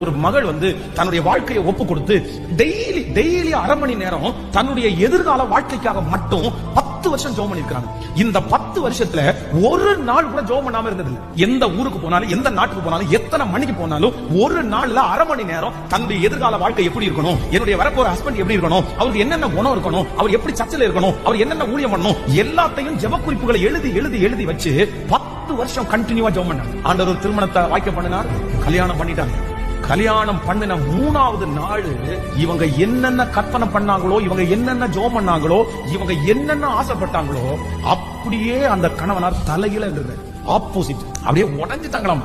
ஒரு மகள் தன்னுடைய வாழ்க்கையை ஒப்பு கொடுத்து டெய்லி அரை மணி நேரம் தன்னுடைய எதிர்கால வாழ்க்கைக்காக மட்டும் 10 வருஷம் ஜெபம் பண்ணிருக்காங்க. இந்த 10 வருஷத்துல ஒரு நாள் கூட ஜெபம் பண்ணாம இருந்தது. எந்த ஊருக்கு போனாலும், எந்த நாட்டுக்கு போனாலும், எத்தனை மணிக்கு போனாலும் ஒரு நாள்ல அரை மணி நேரம் தன்னுடைய எதிர்கால வாழ்க்கை எப்படி இருக்கணும், என்னுடைய வரப்போற ஹஸ்பண்ட் எப்படி இருக்கணும், அவருக்கு என்னென்ன குணம் இருக்கணும், அவர் எப்படி சர்ச்சில் இருக்கணும், அவர் என்னென்ன ஊழியம் பண்ணணும், எல்லாத்தையும் ஜெப குறிப்புகளை எழுதி வச்சு 10 வருஷம் கண்டினியூவா ஜெபம் பண்ணாங்க. ஆண்டவர் திருமணத்தை வாய்க்க பண்ணினார், கல்யாணம் பண்ணிட்டாங்க. கல்யாணம் பண்ணின 3வது நாள் இவங்க என்னென்ன கற்பனை பண்ணாங்களோ, இவங்க என்னென்ன ஜெபம் பண்ணாங்களோ, இவங்க என்னென்ன ஆசைப்பட்டாங்களோ அப்படியே அந்த கணவனார் தலையில இருந்தது. ஆப்போசிட் அப்படியே உடைஞ்சிட்டாங்களாம்.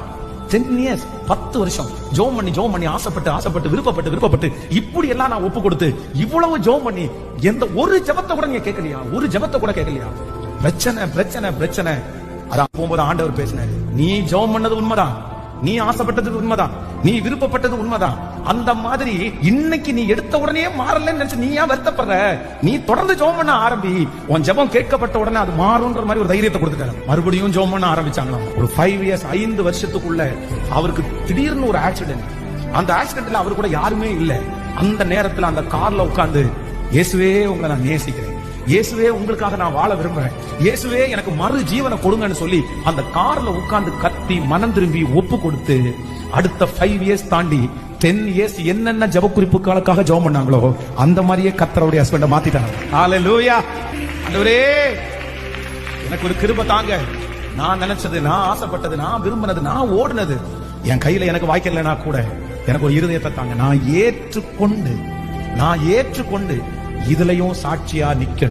10 years 10 வருஷம் ஜெபம் பண்ணி ஆசைப்பட்டு விருப்பப்பட்டு இப்படி எல்லாம் நான் ஒப்பு கொடுத்து இவ்வளவு ஜெபம் பண்ணி எந்த ஒரு ஜெபத்தை கூட நீங்க கேட்கலையா? ஒரு ஜெபத்தை கூட கேட்கலையா? பிரச்சனை. அதான் போகும்போது ஆண்டவர் பேசினாரு, நீ ஜெபம் பண்ணது உண்மைதான், நீ ஆசைப்பட்டது உண்மைதான், நீ விருப்பப்பட்டது உண்மைதான். அந்த மாதிரி இன்னைக்கு நீ எடுத்த உடனே மாறலன்னு நினைச்சு நீ ஏன் வருத்தப்படுற? நீ தொடர்ந்து ஜெபம் பண்ண ஆரம்பி, உன் ஜெபம் கேட்கப்பட்ட உடனே அது மாறும்ன்ற மாதிரி ஒரு தைரியத்தை கொடுத்துட்டாரு. மறுபடியும் ஜெபம் பண்ண ஆரம்பிச்சாங்களாம். ஒரு 5 years 5 வருஷத்துக்குள்ள அவருக்கு திடீர்னு ஒரு ஆக்சிடென்ட். அந்த ஆக்சிடென்ட்ல அவரு கூட யாருமே இல்ல. அந்த நேரத்துல அந்த கார்ல உட்கார்ந்து, இயேசுவே உங்களை நான் நேசிக்கிறேன், இயேசுவே உங்களுக்காக நான் வாழ விரும்புறேன், இயேசுவே எனக்கு மறு ஜீவனை கொடுங்கன்னு சொல்லி அந்த கார்ல உட்கார்ந்து கத்தி மனம் திரும்பி ஒப்பு கொடுத்து அடுத்த 5 years தாண்டி 10 years என்னென்ன ஜெப குறிப்புகளுக்காக ஜெபம் பண்ணாங்களோ அந்த மாதிரியே கர்த்தருடைய ஹஸ்பண்ட மாத்திட்டாங்க. ஹalleluya. ஆண்டவரே எனக்கு ஒரு கிருபை தாங்க. நான் நினைச்சது, நான் ஆசைப்பட்டது, நான் விரும்பினது, நான் ஓடுனது என் கையில எனக்கு வாய்க்கலனா கூட எனக்கு ஒரு இருதயத்தை தாங்க. நான் ஏற்றுக்கொண்டு இதுலயும் சாட்சியா நிக்க